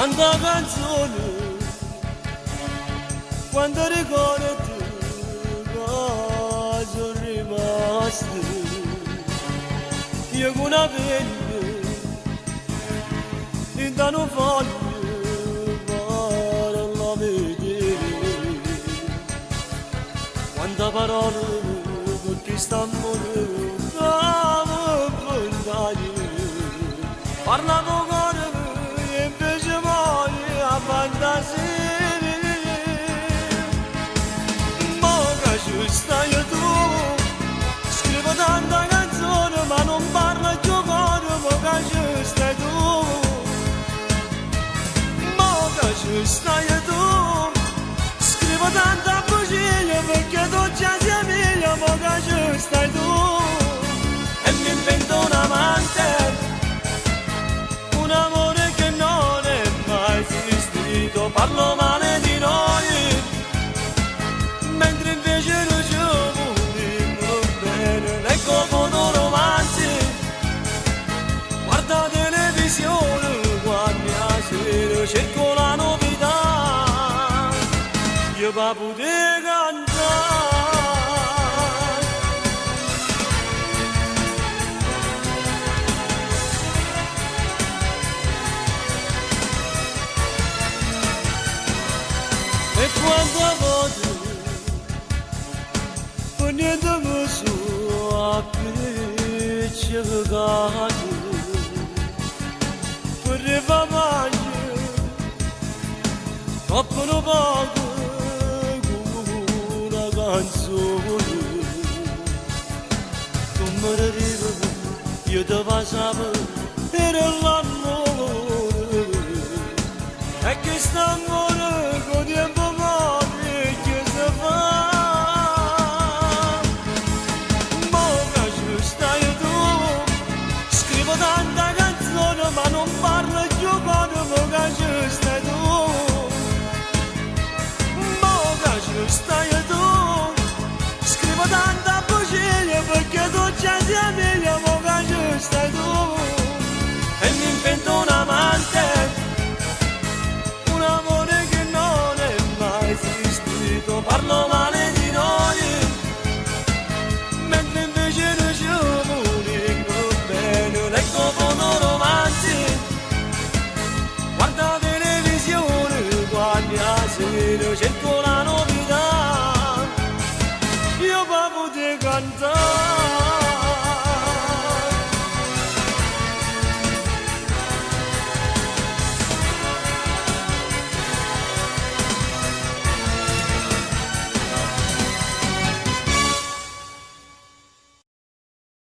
quanta canzone, quando ricordi che sono rimasto, io con una pelle, in tanto foglio, per la vedere, quante parole, perché stanno parla con cuore e invece muore a fantasia. Ma che ci stai tu? Scrivo tanta canzone ma non parlo più cuore, ma che ci stai tu? Ma che ci stai tu? Scrivo tanta bugia perché tu già sei mia, ma che ci stai tu? E mi invento un amante, un amore che non è mai esistito, parlo male di noi, mentre invece noi ci vogliamo bene, leggo fotoromanzi, guarda televisione, guardi a sera, cerco la novità, io per poter cantare. E quante volte per niente mi sono appiccicato per rifamare troppo non poco con una canzone come arriva io ti passavo era l'amore e che sta amore con tempo tanta canzone ma non parlo più come che ci stai tu, ma che ci stai tu, scrivo tanta bugia perché tu già sei mia, ma che ci stai tu, e mi invento un amante, un amore che non è mai esistito, parlo male di noi, mentre invece noi ci vogliamo bene, leggo fotoromanzi, guarda televisione, guardi a sera, cerco la novità, io per poter cantare.